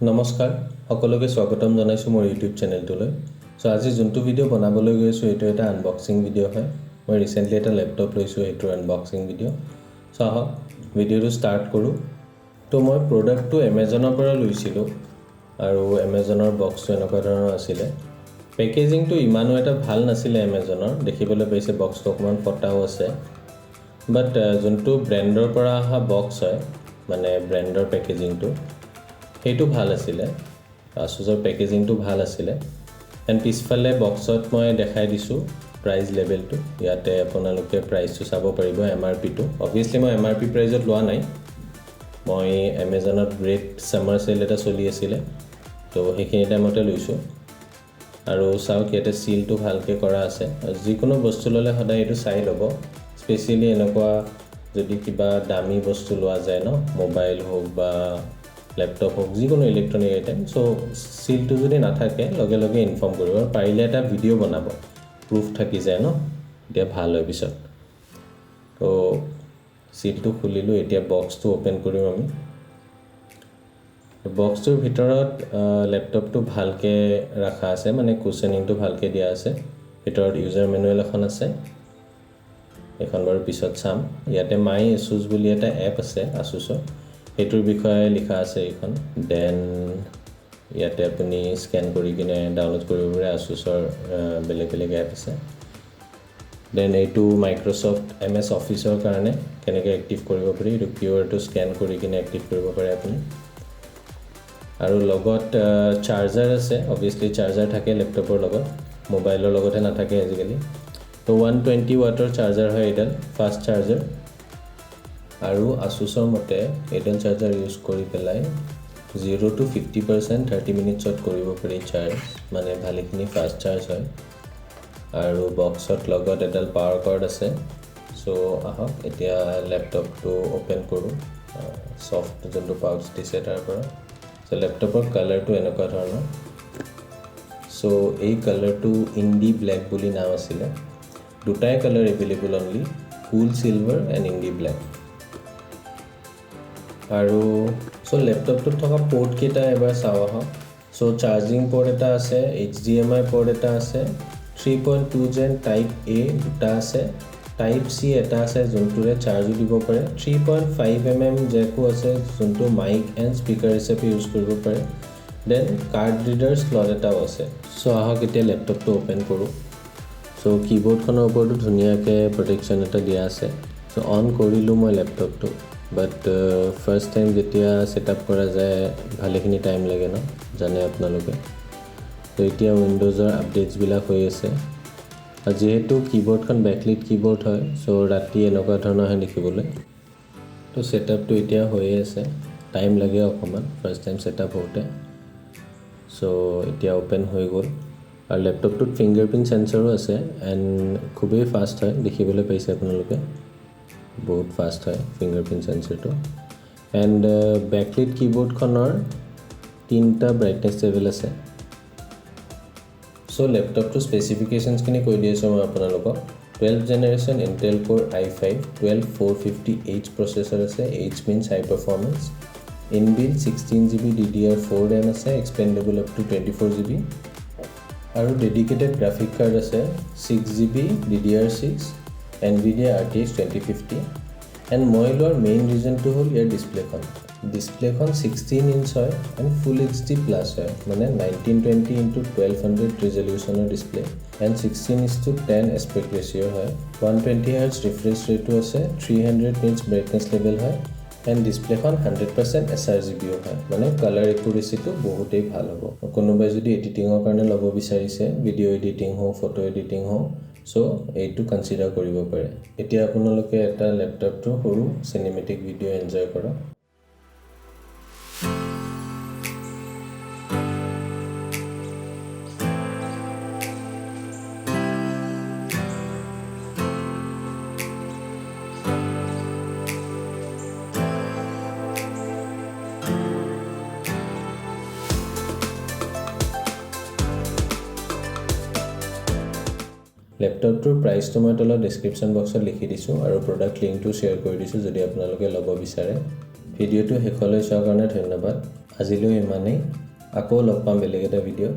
নমস্কাৰ সকলোকে স্বাগতম জনাইছো মোৰ ইউটিউব চেনেলটোলৈ সো আজি যোনটো ভিডিও বনাবলৈ গৈছো এটো এটা আনবক্সিং ভিডিও হয় মই ৰিসেন্টলি এটা ল্যাপটপ লৈছো এটো আনবক্সিং ভিডিও সো আহক ভিডিওটো ষ্টাৰ্ট কৰো তো মই প্ৰডাক্টটো Amazonৰ পৰা লৈছিলো আৰু Amazonৰ বক্সটো এনেকুৱা ধৰণৰ আছিল পেকেজিংটো ইমানো এটা ভাল নাছিল Amazonৰ দেখিবলৈ পাইছে বক্সটো অকমান ফটাও আছে বাট যোনটো ব্ৰ্যান্ডৰ পৰা আহা বক্স হয় মানে ব্ৰ্যান্ডৰ পেকেজিংটো হেতু ভাল আছিলে ASUSৰ পেকেজিংটো ভাল আছিলে এন্ড পিছফালে বক্সত মই দেখাই দিছো প্ৰাইস লেভেলটো ইয়াতে আপোনালোকে প্ৰাইসটো চাব পাৰিব MRP টো obviously মই MRP প্ৰাইসত লোৱা নাই মই Amazonত গ্ৰেট সামাৰ সেল এটা চলি আছিল তো হেখিনি টাইমতে লৈছো আৰু চাওক ইয়াতে সিলটো ভালকে কৰা আছে যিকোনো বস্তু ললে সদায় এটো চাই লব স্পেশালি এনেকুৱা যদি কিবা দামী বস্তু লোৱা যায় ন মোবাইল হোক বা ল্যাপটপ হোক যিকোনো ইলেক্ট্ৰনিক আইটেম সো সিলটো যদি না থাকে লগে লগে ইনফৰ্ম কৰিব আৰু পাৰিলে এটা ভিডিও বনাব প্রুফ থাকি যায় ন দিয়া ভাল হয় পিছত তো সিলটো খুলিলো এতিয়া বক্সটো ওপেন কৰিম আমি বক্সটোৰ ভিতৰত ল্যাপটপটো ভালকে ৰাখা আছে মানে কুশনিংটো ভালকে দিয়া আছে ভিতৰত ইউজাৰ মেনুৱেল এখন আছে এখন বাৰু পিছত চাম ইয়াতে মাই ASUS বুলি এটা এপ আছে ASUSৰ হেতুৰ বিষয়ে লিখা আছে এখন দেন ইয়াতে আপুনি স্ক্যান কৰি কিনে ডাউনলোড কৰিব পাৰে ASUSৰ বেলেগ বেলেগ এপ আছে দেন এইটো মাইক্ৰোসফট MS অফিসৰ কাৰণে কেনেকৈ এক্টিভ কৰিব পাৰি এইটো কিউআৰটো স্ক্যান কৰি কিনে এক্টিভ কৰিব পাৰে আপুনি আৰু লগত চাৰ্জাৰ আছে obviously চাৰ্জাৰ থাকে ল্যাপটপৰ লগত মোবাইলৰ লগতে নাথাকে আজিকালি তো 120 ওয়াটৰ চাৰ্জাৰ হয় এডাল ফাষ্ট চাৰ্জাৰ আৰু ASUSৰ মতে এডাল চাৰ্জাৰ ইউজ কৰি পেলাই 0 to 50% 30 মিনিটছত কৰিব পাৰি চাৰ্জ মানে ভালেখিনি ফাষ্ট চাৰ্জ হয় আৰু বক্সত লগত এডাল পাৱাৰ কৰ্ড আছে সো আহক এতিয়া ল্যাপটপটো ওপেন কৰো সফট যোনটো পাউচ দিছে তাৰ পৰা সো ল্যাপটপৰ কালাৰটো এনেকুৱা ধৰণৰ সো এই কালাৰটো ইন্ডি ব্ল্যাক বুলি নাম আছিল দুটাই colour available only cool silver and indie black আৰু সো ল্যাপটপটোত থকা পোৰ্ট কেটা এবাৰ চাও আহক সো চাৰ্জিং পোৰ্ট এটা আছে HDMI পোৰ্ট এটা আছে 3.2 জেন টাইপ A দুটা আছে টাইপ C এটা আছে যোনটোৰে চাৰ্জ দিব পাৰে 3.5 mm জেকো আছে যোনটো মাইক এণ্ড স্পিকাৰ হিচাপে ইউজ কৰিব পাৰে দেন কাৰ্ড ৰিডাৰ স্লট এটাও আছে সো আহক এতিয়া ল্যাপটপটো ওপেন কৰো সো কিবোৰ্ডখনৰ ওপৰতো ধুনিয়াকে প্ৰটেকচন এটা দিয়া আছে সো অন কৰিলো মই ল্যাপটপটো বাট ফাৰ্স্ট টাইম যেতিয়া সেটআপ কৰা যায় ভালেখিনি টাইম লাগে ন জানে আপোনালোকে তো এতিয়া উইন্ডোজৰ আপডেটস বিলাক হৈ আছে আৰু যেহেতু কিবোৰ্ডখন ব্যাকলিট কিবোৰ্ড হয় সো ৰাতি এনেকুৱা ধৰণৰ হয় দেখিবলৈ তো সেটআপটো এতিয়া হৈ আছে টাইম লাগে অকমান ফাৰ্স্ট টাইম সেটআপ হওঁতে সো এতিয়া ওপেন হৈ গ'ল আৰু ল্যাপটপটোত ফিংগাৰপ্ৰিন্ট সেন্সৰো আছে এণ্ড খুবেই ফাষ্ট হয় দেখিবলৈ পাইছে আপোনালোকে বহুত ফাষ্ট হয় ফিংগাৰপ্ৰিন্ট সেন্সৰটো এণ্ড ব্যাকলিট কিবোৰ্ডখনৰ তিনটা ব্ৰাইটনেছ লেভেল আছে সো ল্যাপটপটো স্পেসিফিকেশনস কিনি কৈ দিছো মই আপোনালোকক 12th generation Intel Core i5 12450H processor আছে H means high performance inbuilt 16GB DDR4 RAM আছে expandable up to 24GB আৰু ডেডিকেটেড গ্ৰাফিক কাৰ্ড আছে 6GB DDR6 NVIDIA RTX 2050 and মই লোৱাৰ মেইন ৰিজনটো হ'ল ইয়াৰ ডিসপ্লেখন 16 ইঞ্চ হয় and full HD plus হয় মানে 1920 into 1200 ৰেজলিউশনৰ display and 16:10 aspect ratio হয় 120 Hz refresh rate আছে 300 nits brightness level হয় and ডিসপ্লেখন 100% sRGB হয় মানে কালাৰ একুৰেসিটো বহুতেই ভাল হ'ব কোনোবাই যদি এডিটিংৰ কাৰণে ল'ব বিচাৰিছে ভিডিও এডিটিং হওক ফটো এডিটিং হওক সো এইটো কনসিডাৰ কৰিব পাৰে এতিয়া আপোনালোকে এটা ল্যাপটপটো সৰু সিনেমেটিক ভিডিও এনজয় কৰক ল্যাপটপটোৰ প্ৰাইসটো মই তলত ডেসক্ৰিপচন বক্সত লিখি দিছো আৰু প্ৰডাক্ট লিংকটো শেয়াৰ কৰি দিছো যদি আপোনালোকে ল'ব বিচাৰে ভিডিওটো শেষলৈ চোৱাৰ কাৰণে ধন্যবাদ আজিলৈ ইমানেই আকৌ লগ পাম বেলেগ এটা ভিডিঅ'